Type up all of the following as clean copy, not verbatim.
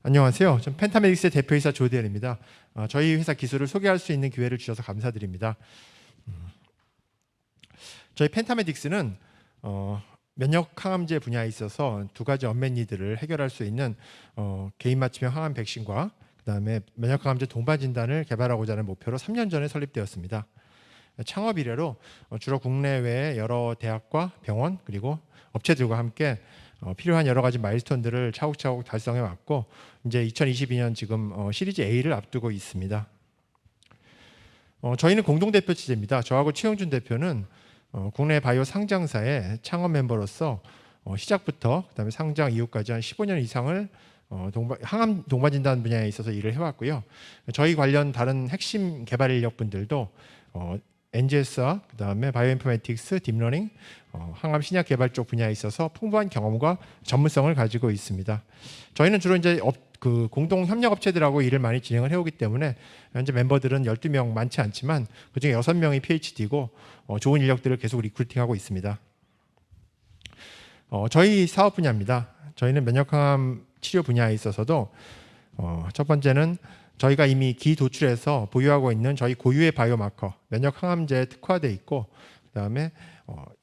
안녕하세요. 전 펜타메딕스의 대표이사 조대현입니다. 저희 회사 기술을 소개할 수 있는 기회를 주셔서 감사드립니다. 저희 펜타메딕스는 면역 항암제 분야에 있어서 두 가지 언맷 니드를 해결할 수 있는 개인 맞춤형 항암 백신과 그다음에 면역 항암제 동반 진단을 개발하고자 하는 목표로 3년 전에 설립되었습니다. 창업 이래로 주로 국내외 여러 대학과 병원 그리고 업체들과 함께 필요한 여러 가지 마일스톤들을 차곡차곡 달성해 왔고 이제 2022년 지금 시리즈 A를 앞두고 있습니다. 저희는 공동 대표 체제입니다. 저하고 최영준 대표는 국내 바이오 상장사의 창업 멤버로서 시작부터 그다음에 상장 이후까지 한 15년 이상을 항암 동반 진단 분야에 있어서 일을 해왔고요. 저희 관련 다른 핵심 개발 인력분들도 NGS와 그다음에 바이오인포메틱스, 딥러닝, 항암 신약 개발 쪽 분야에 있어서 풍부한 경험과 전문성을 가지고 있습니다. 저희는 주로 이제 공동 협력 업체들하고 일을 많이 진행을 해오기 때문에 현재 멤버들은 12명 많지 않지만 그중에 6명이 PhD고 좋은 인력들을 계속 리크루팅하고 있습니다. 저희 사업 분야입니다. 저희는 면역항암 치료 분야에 있어서도 첫 번째는 저희가 이미 기도출해서 보유하고 있는 저희 고유의 바이오마커 면역 항암제에 특화되어 있고 그다음에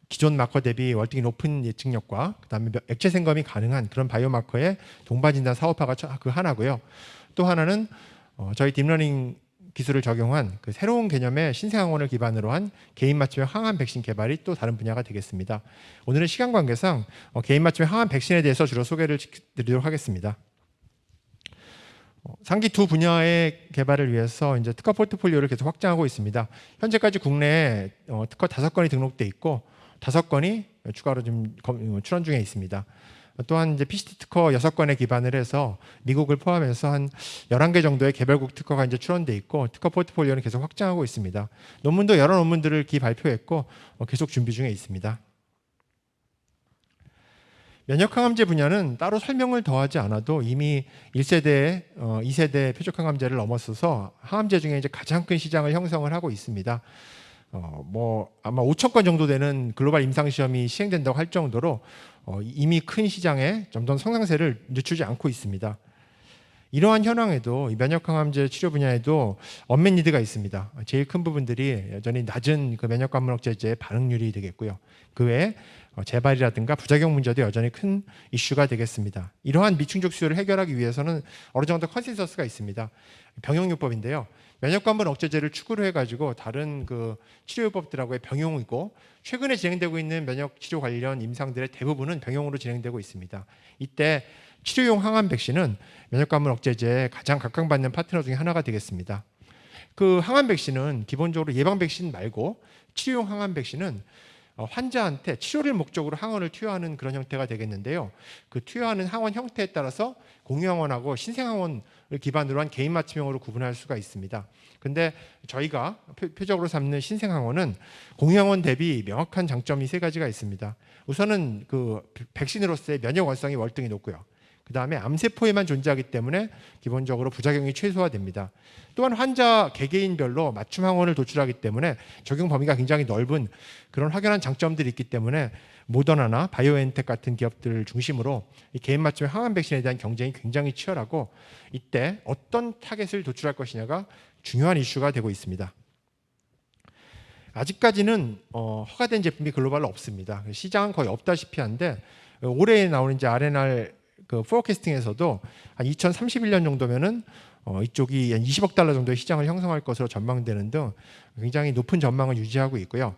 기존 마커 대비 월등히 높은 예측력과 그다음에 액체 생검이 가능한 그런 바이오마커의 동반 진단 사업화가 그 하나고요. 또 하나는 저희 딥러닝 기술을 적용한 그 새로운 개념의 신생항원을 기반으로 한 개인 맞춤형 항암 백신 개발이 또 다른 분야가 되겠습니다. 오늘은 시간 관계상 개인 맞춤형 항암 백신에 대해서 주로 소개를 드리도록 하겠습니다. 상기 두 분야의 개발을 위해서 이제 특허 포트폴리오를 계속 확장하고 있습니다. 현재까지 국내에 특허 5건이 등록돼 있고 5건이 추가로 좀 출원 중에 있습니다. 또한 이제 PCT 특허 6건에 기반을 해서 미국을 포함해서 한 11개 정도의 개별국 특허가 이제 출원돼 있고 특허 포트폴리오는 계속 확장하고 있습니다. 논문도 여러 논문들을 발표했고 계속 준비 중에 있습니다. 면역항암제 분야는 따로 설명을 더하지 않아도 이미 1세대, 2세대 표적항암제를 넘어서서 항암제 중에 이제 가장 큰 시장을 형성을 하고 있습니다. 아마 5,000건 정도 되는 글로벌 임상시험이 시행된다고 할 정도로 이미 큰 시장에 점점 성장세를 늦추지 않고 있습니다. 이러한 현황에도 이 면역항암제 치료 분야에도 언맷 니드가 있습니다. 제일 큰 부분들이 여전히 낮은 그 면역관문억제제의 반응률이 되겠고요. 그 외에 재발이라든가 부작용 문제도 여전히 큰 이슈가 되겠습니다. 이러한 미충족 수요를 해결하기 위해서는 어느 정도 컨센서스가 있습니다. 병용요법인데요. 면역관문 억제제를 추구로 해가지고 다른 그 치료요법들하고의 병용이고 최근에 진행되고 있는 면역치료 관련 임상들의 대부분은 병용으로 진행되고 있습니다. 이때 치료용 항암 백신은 면역관문 억제제의 가장 각광받는 파트너 중에 하나가 되겠습니다. 그 항암 백신은 기본적으로 예방 백신 말고 치료용 항암 백신은 환자한테 치료를 목적으로 항원을 투여하는 그런 형태가 되겠는데요. 그 투여하는 항원 형태에 따라서 공유항원하고 신생항원을 기반으로 한 개인 맞춤형으로 구분할 수가 있습니다. 근데 저희가 표적으로 삼는 신생항원은 공유항원 대비 명확한 장점이 3가지가 있습니다. 우선은 그 백신으로서의 면역 완성이 월등히 높고요. 그 다음에 암세포에만 존재하기 때문에 기본적으로 부작용이 최소화됩니다. 또한 환자 개개인별로 맞춤 항원을 도출하기 때문에 적용 범위가 굉장히 넓은 그런 확연한 장점들이 있기 때문에 모더나나 바이오엔텍 같은 기업들을 중심으로 이 개인 맞춤 항암 백신에 대한 경쟁이 굉장히 치열하고 이때 어떤 타겟을 도출할 것이냐가 중요한 이슈가 되고 있습니다. 아직까지는 허가된 제품이 글로벌로 없습니다. 시장은 거의 없다시피 한데 올해 나오는 이제 RNR 그 포어캐스팅에서도 한 2031년 정도면은 이쪽이 한 20억 달러 정도의 시장을 형성할 것으로 전망되는 등 굉장히 높은 전망을 유지하고 있고요.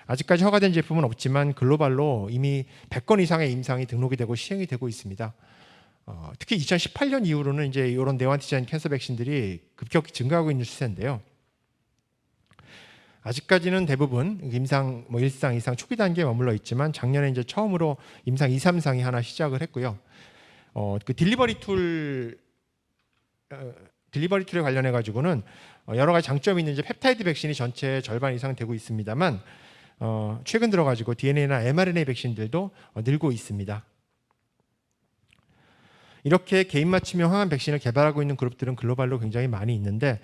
아직까지 허가된 제품은 없지만 글로벌로 이미 100건 이상의 임상이 등록이 되고 시행이 되고 있습니다. 특히 2018년 이후로는 이제 이런 네오안티젠 캔서 백신들이 급격히 증가하고 있는 추세인데요. 아직까지는 대부분 임상 1상, 2상 초기 단계에 머물러 있지만 작년에 이제 처음으로 임상 2, 3상이 하나 시작을 했고요. 그 딜리버리 툴에 관련해 가지고는 여러 가지 장점이 있는 이제 펩타이드 백신이 전체 절반 이상 되고 있습니다만 최근 들어 가지고 DNA나 mRNA 백신들도 늘고 있습니다. 이렇게 개인 맞춤형 항암 백신을 개발하고 있는 그룹들은 글로벌로 굉장히 많이 있는데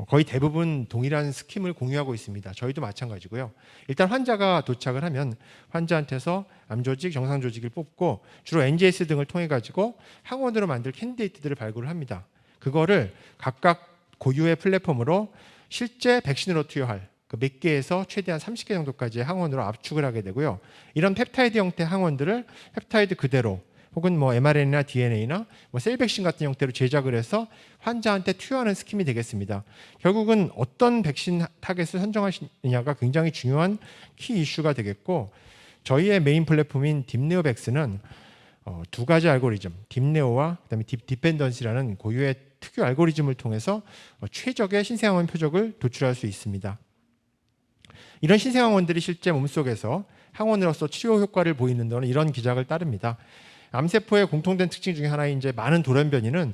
거의 대부분 동일한 스킴을 공유하고 있습니다. 저희도 마찬가지고요. 일단 환자가 도착을 하면 환자한테서 암조직, 정상조직을 뽑고 주로 NGS 등을 통해 가지고 항원으로 만들 캔디데이트들을 발굴을 합니다. 그거를 각각 고유의 플랫폼으로 실제 백신으로 투여할 그 몇 개에서 최대한 30개 정도까지의 항원으로 압축을 하게 되고요. 이런 펩타이드 형태 항원들을 펩타이드 그대로 혹은 뭐 mRNA나 DNA나 뭐 셀 백신 같은 형태로 제작을 해서 환자한테 투여하는 스킴이 되겠습니다. 결국은 어떤 백신 타겟을 선정하시느냐가 굉장히 중요한 키 이슈가 되겠고, 저희의 메인 플랫폼인 딥네오백스는 두 가지 알고리즘, 딥네오와 그다음에 딥디펜던시라는 고유의 특유 알고리즘을 통해서 최적의 신생항원 표적을 도출할 수 있습니다. 이런 신생항원들이 실제 몸속에서 항원으로서 치료 효과를 보이는 데는 이런 기작을 따릅니다. 암세포의 공통된 특징 중에 하나인 이제 많은 돌연변이는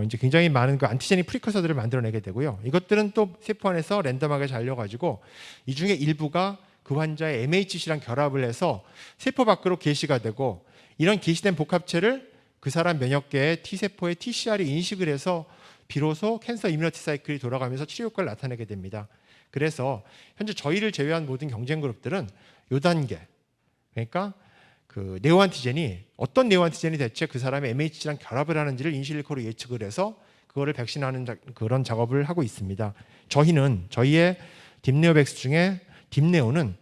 이제 굉장히 많은 그 안티제닉 프리커서들을 만들어내게 되고요. 이것들은 또 세포 안에서 랜덤하게 잘려가지고 이 중에 일부가 그 환자의 MHC랑 결합을 해서 세포 밖으로 게시가 되고, 이런 게시된 복합체를 그 사람 면역계의 T세포의 TCR이 인식을 해서 비로소 캔서 이뮤니티 사이클이 돌아가면서 치료 효과를 나타내게 됩니다. 그래서 현재 저희를 제외한 모든 경쟁 그룹들은 이 단계, 그러니까 그 네오안티젠이 어떤 네오안티젠이 대체 그 사람의 MHC랑 결합을 하는지를 인실리코로 예측을 해서 그거를 백신하는 그런 작업을 하고 있습니다. 저희의 딥네오백스 중에 딥네오는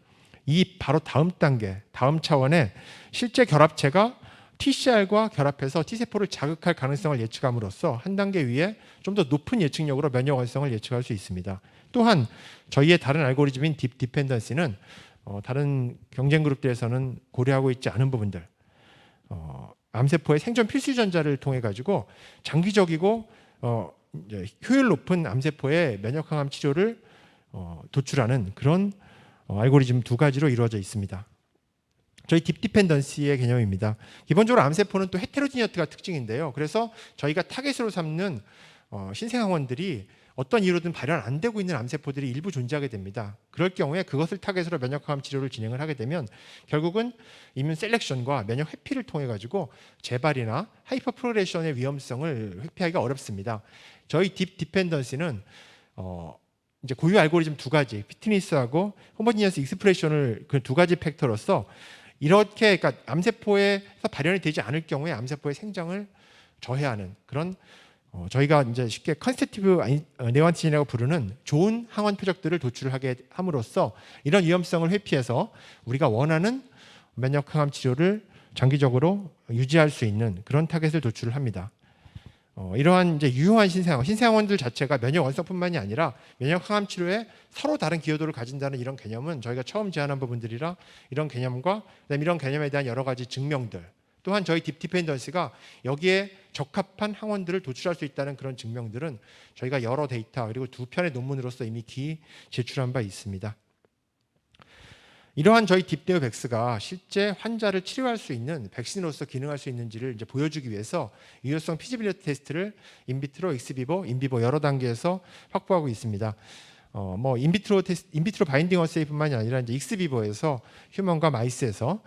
이 바로 다음 단계, 다음 차원의 실제 결합체가 TCR과 결합해서 T세포를 자극할 가능성을 예측함으로써 한 단계 위에 좀 더 높은 예측력으로 면역 완성을 예측할 수 있습니다. 또한 저희의 다른 알고리즘인 딥디펜던시는 다른 경쟁 그룹들에서는 고려하고 있지 않은 부분들, 암세포의 생존 필수 유전자를 통해 가지고 장기적이고 이제 효율 높은 암세포의 면역항암 치료를 도출하는 그런 알고리즘 두 가지로 이루어져 있습니다. 저희 딥디펜던시의 개념입니다. 기본적으로 암세포는 또 헤테로지니어트가 특징인데요. 그래서 저희가 타겟으로 삼는 신생항원들이 어떤 이유로든 발현 안 되고 있는 암세포들이 일부 존재하게 됩니다. 그럴 경우에 그것을 타겟으로 면역항암 치료를 진행을 하게 되면 결국은 이뮨 셀렉션과 면역 회피를 통해 가지고 재발이나 하이퍼 프로레션의 위험성을 회피하기가 어렵습니다. 저희 딥디펜던시는 이제 고유 알고리즘 두 가지, 피트니스하고 호모지니어스 익스프레션을 그 두 가지 팩터로서 이렇게, 그러니까 암세포에서 발현이 되지 않을 경우에 암세포의 생장을 저해하는 그런 저희가 이제 쉽게 컨스티튜브 네오안티젠이라고 부르는 좋은 항원 표적들을 도출하게 함으로써 이런 위험성을 회피해서 우리가 원하는 면역 항암 치료를 장기적으로 유지할 수 있는 그런 타겟을 도출을 합니다. 이러한 이제 유효한 신생항원들 자체가 면역 완성뿐만이 아니라 면역 항암 치료에 서로 다른 기여도를 가진다는 이런 개념은 저희가 처음 제안한 부분들이라, 이런 개념과 그다음에 이런 개념에 대한 여러 가지 증명들, 또한 저희 딥디펜던시가 여기에 적합한 항원들을 도출할 수 있다는 그런 증명들은 저희가 여러 데이터 그리고 두 편의 논문으로서 이미 제출한 바 있습니다. 이러한 저희 딥네오백스가 실제 환자를 치료할 수 있는 백신으로서 기능할 수 있는지를 이제 보여주기 위해서 유효성 피지빌리티 테스트를 인비트로, 익스비보, 인비보 여러 단계에서 확보하고 있습니다. 뭐 인비트로 바인딩 어세이뿐만이 아니라 이제 익스비보에서 휴먼과 마이스에서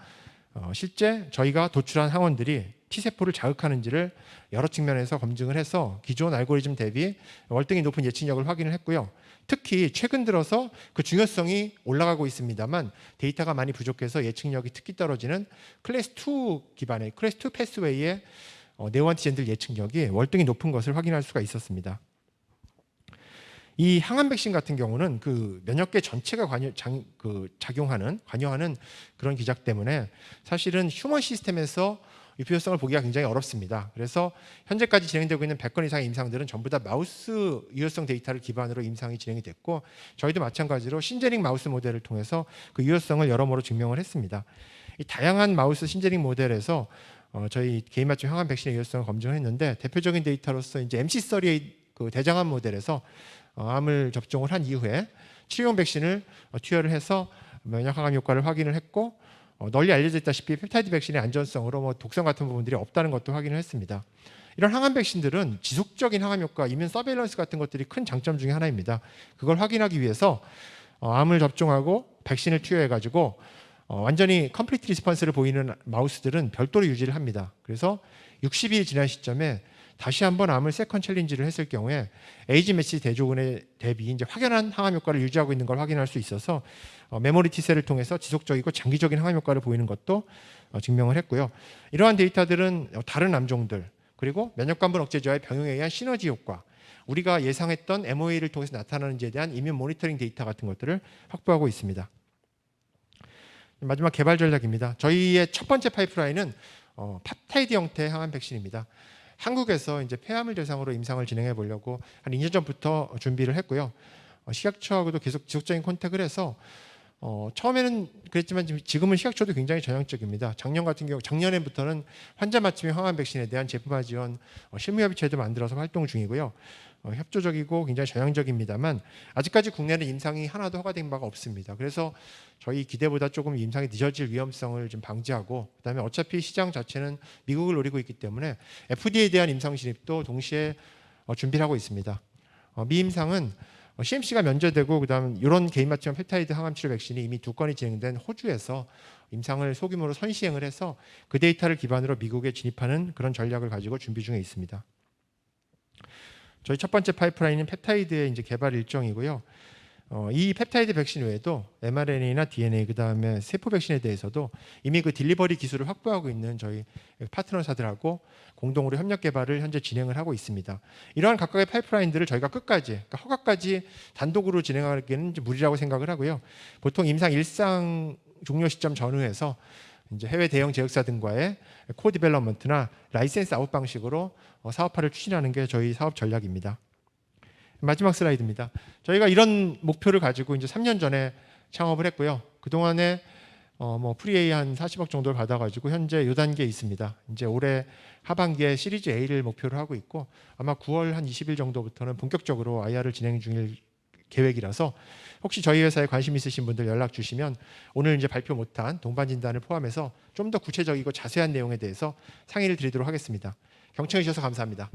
실제 저희가 도출한 항원들이 T세포를 자극하는지를 여러 측면에서 검증을 해서 기존 알고리즘 대비 월등히 높은 예측력을 확인을 했고요. 특히 최근 들어서 그 중요성이 올라가고 있습니다만 데이터가 많이 부족해서 예측력이 특히 떨어지는 클래스 2 기반의 클래스 2 패스웨이의 네오안티젠들 예측력이 월등히 높은 것을 확인할 수가 있었습니다. 이 항암 백신 같은 경우는 그 면역계 전체가 관여하는 그런 기작 때문에 사실은 휴먼 시스템에서 유효성을 보기가 굉장히 어렵습니다. 그래서 현재까지 진행되고 있는 100건 이상의 임상들은 전부 다 마우스 유효성 데이터를 기반으로 임상이 진행이 됐고, 저희도 마찬가지로 신제닉 마우스 모델을 통해서 그 유효성을 여러모로 증명을 했습니다. 이 다양한 마우스 신제닉 모델에서 저희 개인 맞춤 항암 백신의 유효성을 검증을 했는데, 대표적인 데이터로서 이제 MC38 그 대장암 모델에서 암을 접종을 한 이후에 치료용 백신을 투여를 해서 면역 항암 효과를 확인을 했고, 널리 알려져 있다시피 펩타이드 백신의 안전성으로 뭐 독성 같은 부분들이 없다는 것도 확인을 했습니다. 이런 항암 백신들은 지속적인 항암 효과, 이뮨 서베일런스 같은 것들이 큰 장점 중에 하나입니다. 그걸 확인하기 위해서 암을 접종하고 백신을 투여해가지고 완전히 컴플리트 리스폰스를 보이는 마우스들은 별도로 유지를 합니다. 그래서 60일 지난 시점에 다시 한번 암을 세컨 챌린지를 했을 경우에 에이지 매치 대조군에 대비 이제 확연한 항암 효과를 유지하고 있는 걸 확인할 수 있어서 메모리 T셀을 통해서 지속적이고 장기적인 항암 효과를 보이는 것도 증명을 했고요. 이러한 데이터들은 다른 암종들 그리고 면역관분 억제제와의 병용에 의한 시너지 효과, 우리가 예상했던 MOA를 통해서 나타나는지에 대한 이뮨 모니터링 데이터 같은 것들을 확보하고 있습니다. 마지막 개발 전략입니다. 저희의 첫 번째 파이프라인은 펩타이드 형태의 항암 백신입니다. 한국에서 이제 폐암을 대상으로 임상을 진행해 보려고 한 2년 전부터 준비를 했고요. 식약처하고도 계속 지속적인 컨택을 해서 처음에는 그랬지만 지금은 식약처도 굉장히 전향적입니다. 작년 같은 경우 작년에부터는 환자 맞춤형 항암 백신에 대한 제품화 지원 실무협의체도 만들어서 활동 중이고요. 협조적이고 굉장히 전향적입니다만 아직까지 국내는 임상이 하나도 허가된 바가 없습니다. 그래서 저희 기대보다 조금 임상이 늦어질 위험성을 좀 방지하고 그다음에 어차피 시장 자체는 미국을 노리고 있기 때문에 FDA에 대한 임상 진입도 동시에 준비를 하고 있습니다. 미임상은 CMC가 면제되고 그다음 이런 개인 맞춤 펩타이드 항암 치료 백신이 이미 2건이 진행된 호주에서 임상을 소규모로 선시행을 해서 그 데이터를 기반으로 미국에 진입하는 그런 전략을 가지고 준비 중에 있습니다. 저희 첫 번째 파이프라인은 펩타이드의 이제 개발 일정이고요. 이 펩타이드 백신 외에도 mRNA나 DNA 그다음에 세포 백신에 대해서도 이미 그 딜리버리 기술을 확보하고 있는 저희 파트너사들하고 공동으로 협력 개발을 현재 진행을 하고 있습니다. 이러한 각각의 파이프라인들을 저희가 끝까지 그러니까 허가까지 단독으로 진행하기는 무리라고 생각을 하고요. 보통 임상 일상 종료 시점 전후에서 이제 해외 대형 제약사 등과의 코디벨롭먼트나 라이센스 아웃 방식으로 사업화를 추진하는 게 저희 사업 전략입니다. 마지막 슬라이드입니다. 저희가 이런 목표를 가지고 이제 3년 전에 창업을 했고요. 그 동안에 프리-A 한 40억 정도를 받아가지고 현재 요 단계에 있습니다. 이제 올해 하반기에 시리즈 A를 목표로 하고 있고 아마 9월 한 20일 정도부터는 본격적으로 IR을 진행 중일 계획이라서 혹시 저희 회사에 관심 있으신 분들 연락 주시면 오늘 이제 발표 못한 동반 진단을 포함해서 좀 더 구체적이고 자세한 내용에 대해서 상의를 드리도록 하겠습니다. 경청해 주셔서 감사합니다.